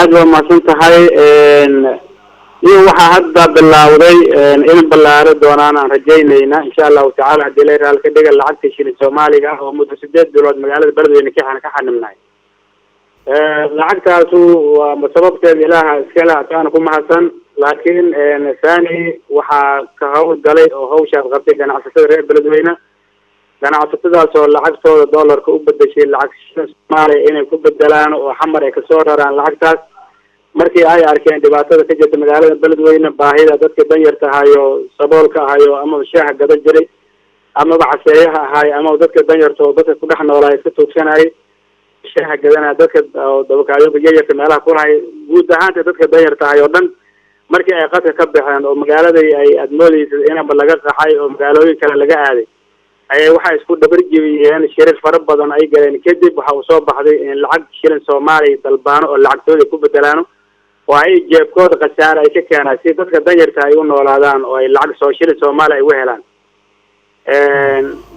أدوى ما كنت هاي waxaa hadda bilowday in ballaarin doonaan aan rajaynayna insha Allah ta'ala hadii la yiraahdo ka dhiga lacagta shilin Soomaaliga oo muddo 8 bilood magaalada Beledweyne ka xanimnay lacagtaas waa sababteeda ilaaha iska laataan ku mahadsan laakiin thani waxa ka hawlgalay oo hawsha qabtay ganacsatada reer Beledweyne ganacsatadaas oo lacagtooda dollarka u bedeshay lacag shilin Soomaali inay ku bedelaan oo xamar ay ka soo raraan lacagtaas markii ay arkeen dhibaatada ka jirta magaalada Beledweyne baahida dadka danyarta ahayo saboolka ahayo ama shaaha gada jiray ama bacaseeyaha ahay ama dadka danyarta oo dadka ku dhex noolaa iska tuugsanay shaaha gadana dadka dabakaayo yaryarka meelaha ku lahay guud ahaan dadka danyarta ahayo dhan markii ay qadka ka baxeen oo magaalada ay admoodaysa inaba laga qaxay oo magaalooyin kale laga aaday ay waxa isku dabar jibiyeen shirar fara badan ay galeen kadib waxa uu soo baxday in lacag shilin Soomaali dalbaano oo lacagtooda ku bedelaano oo ay jeebkooda qasaar ay ka keenaan si dadka danyarta ay u noolaadaan oo ay lacag soo shilin Soomaali ay u helaan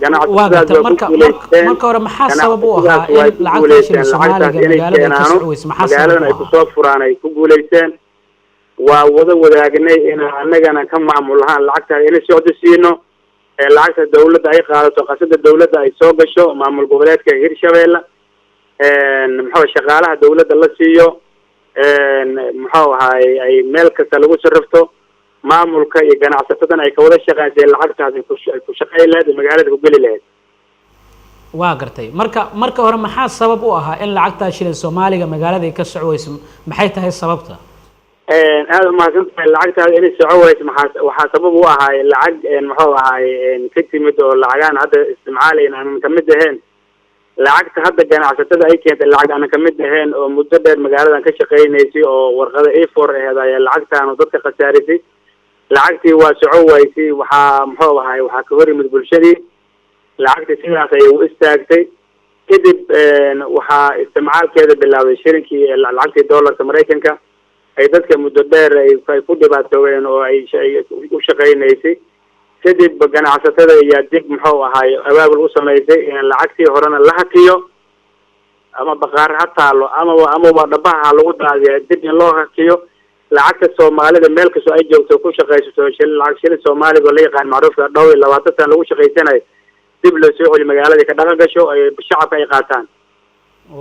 ganacsatada marka hore maxaa sabab u ahaa in lacagta shilin Soomaaliga magaalada ka socodsiis maxaa sabab ay ku soo furaan ay ku guuleysteen waa wada wadaagnay in annagana ka maamul ahaan lacagta in socdo siino lacagta dawladda ay qaadato qasada dawladda ay soo gasho maamul goboleedka Hirshabeelle muxuu shaqaalaha dawladda la siiyo muxuu ahaay ay meel kasta lagu sarrafto maamulka iyo ganacsatada ay ka wada shaqeeyaan lacagtaas ay ku shaqeeyaan magaalada ku gali lahayd waa gartay marka hore maxaa sabab u ahaa in lacagta shilin Soomaaliga magaalada ka socodsiis maxay tahay sababta aad ma santahay lacagtaas in socodsiis waxa sabab u ahaa lacag muxuu ahaay ka timid oo lacagaan hadda isticmaalayna aan kamid ahayn lacagta hadda ganacsatada ay keentay lacag aan kamid ahayn oo muddo dheer magaalada ka shaqeynaysay oo warqada A4 ahayd lacagtaan dadka qasaarisay lacagtii waa socodsiis waxa muxuu ahaay waxa ka hor yimid bulshadii lacagtii sidaas ay u istaagtay kadib waxa isticmaalkeeda bilaabay shirinkii lacagtii dollarka Mareykanka ay dadka muddo dheer ay ku dhibaatoobeen oo ay u shaqeynaysay kadib ganacsatada iyo dib muxuu ahaay abaabul u sameeyay in lacagtii horena la hakiyo ama baqaar hataalo ama dhabaha lagu daadiyo dib in loo hakiyo lacagta Soomaalida meel kasta ay joogto ku shaqeysato lacag shilin Soomaaliga la yaqaan macruufka dhow 20 tan lagu shaqeysanayo dib loo soo celiyo magaalada ka dhaqan gasho ay shacabka ay qaataan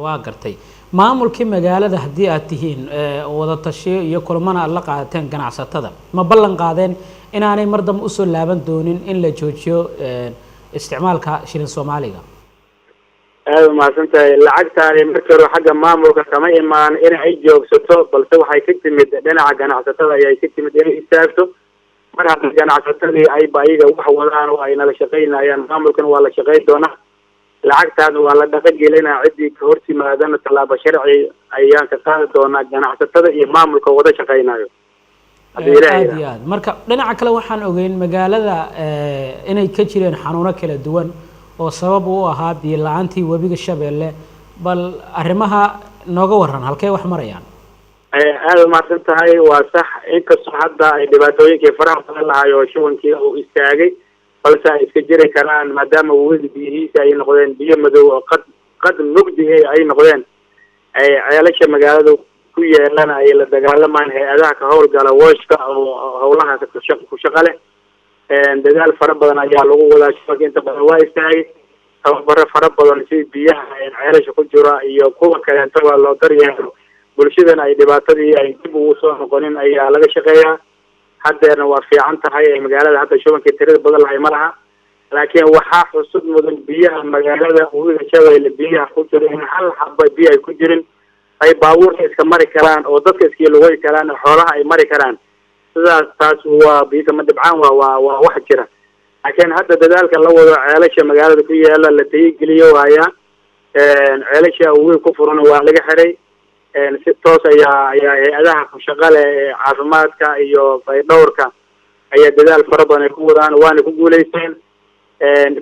waa gartay maamulkii magaalada hadii aad tihiin wada tashiyo iyo kulmana la qaateen ganacsatada ma ballan qaadeen inaanay mar dambe u soo laaban doonin in la joojiyo isticmaalka shilin Soomaaliga ma santahay lacagtaani markii hore xagga maamulka kama imaan in ay joogsato balse waxay ka timid dhinaca ganacsatada ay ka timid in istaagto mar hadda ganacsatadii ay baayiga wax wadaan oo ay nala shaqeynayaan maamulkan waa la shaqeyn doonaa lacagtaas waa la dhaqagelinaa cidii ka hortimaadana talaabo sharci ayaan ka qaadi doonaa ganacsatada iyo maamulka wada shaqeynayo marka dhinaca kale waxaan ogeyn magaalada inay ka jireen xanuuno kala duwan oo sabab u ahaa biyo la'aantii wabiga Shabeelle bal arrimaha nooga waran halkee wax marayaan aad ma santahay waa sax inkastoo hadda ay dhibaatooyinkii faraha badan lahayo shubankii uu istaagay balse ay iska jiri karaan maadaama wadi biyihiisa ay noqdeen biyo madow oo qad mugdi ay noqdeen ay ceelasha magaalada ku yeelan ay la dagaalamaan hay'adaha ka howlgala washka oo howlaha ku shaqale dadaal fara badan ayaa lagu wadaa shaqada inta badan waa istaagay tababaro fara badan si biyaha ceelasha ku jira iyo kuwa kale inta waa loo daryeelo bulshadana ay dhibaatadii ay dib ugu soo noqonin ayaa laga shaqeeyaa haddeerna waa fiican tahay magaalada hadda shubankii tirada badan lahay ma laha laakiin waxaa xusud mudan biyaha magaalada wabiga Shabeelle biyaha ku jira in hal xabba biyo ay ku jirin ay baabuurka iska mari karaan oo dadka iska lugoy karaan xoolaha ay mari karaan sidaas taas waa biyo ma dhibcaan waa wax jira laakiin hadda dadaalka la wado ceelasha magaalada ku yaala la tayigeliyo waaya ceelasha ugu ku furan waa laga xiray si toos ayaa hay'adaha ku shaqale caafimaadka iyo faydhowrka ayaa dadaal fara badan ku wadaan waana ku guuleysteen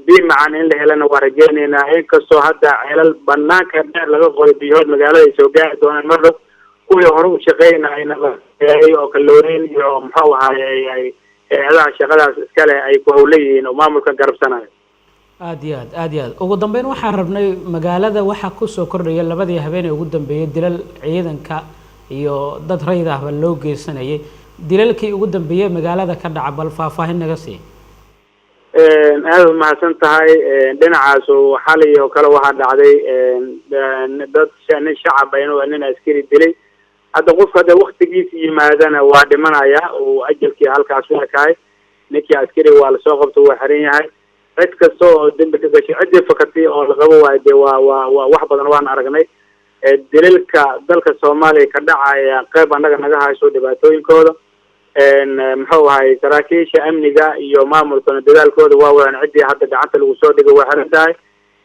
biyo macaan in la helana waa rajaynaynaa inkastoo hadda ceelal banaanka dheer laga qoray biyood magaalada ay soo gaari doonaan mar dhow kuwii hore u shaqeynayna oo kaloorin iyo muxuu ahaay hay'adaha shaqadaas iskale ay ku howleeyihiin oo maamulka garabsanayo aad iyo aad ugu dambeyn waxaan rabnay magaalada waxa ku soo kordhaya labadii habeen ee ugu dambeeyay dilal ciidanka iyo dad rayid ahba loo geysanayay dilalkii ugu dambeeyay magaalada ka dhaca bal faahfaahin naga sii aad u mahadsan tahay dhinacaas xalay oo kale waxaa dhacday dad nin shacab inuu nin askari dilay hadda qofka hadda waqtigiisa yimaadana waa dhimanaya oo ajalkii halkaas u ekaay ninkii askari waa lasoo qabto waa xiran yahay cid kasta oo dambi ka gashay cidii fakatay oo la qabo waa de waa wax badan waan aragnay dilalka dalka Soomaaliya ka dhacaya qayb anaga naga hayso dhibaatooyinkooda muxuu ahay saraakiisha amniga iyo maamulka dadaalkooda waa waan cidii hadda gacanta lagu soo dhigo waa xiran tahay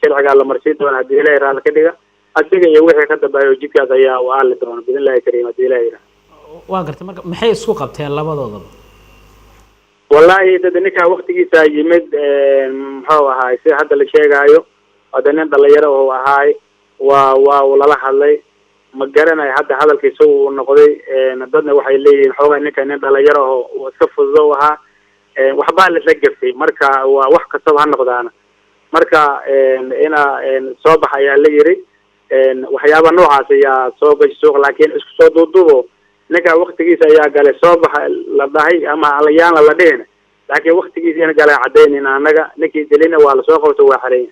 sharciga la marsiin doona hadii Ilaahay raali ka dhiga asiga iyo wixii ka dambeeyo jidkaas ayaa u aali doona billahi kariim hadii Ilaahay waa gartay marka maxay isku qabteen labadooda wallahi dad ninka waqtigiisa yimid muxuu ahay si hadda la sheegayo wadana dhalinyaro oo ahay waa lala hadlay ma garanay hadda hadalkiisa uu noqday dadna waxay leeyihiin xoogaa ninka nin dhalinyaro oo iska fududo ahaa waxba la gaftay marka waa wax kasta ha noqdaana marka ina soo baxaya la yiri waxyaabo noocaas ayaa soo gashay suuq laakiin isku soo duudubo ninka waqtigiisa ayaa galay soo baxa la dhahay ama alayaan la dheen laakiin waqtigiisa ina galay cadeynina anaga ninkii dilina waa la soo qabto waa xareeyay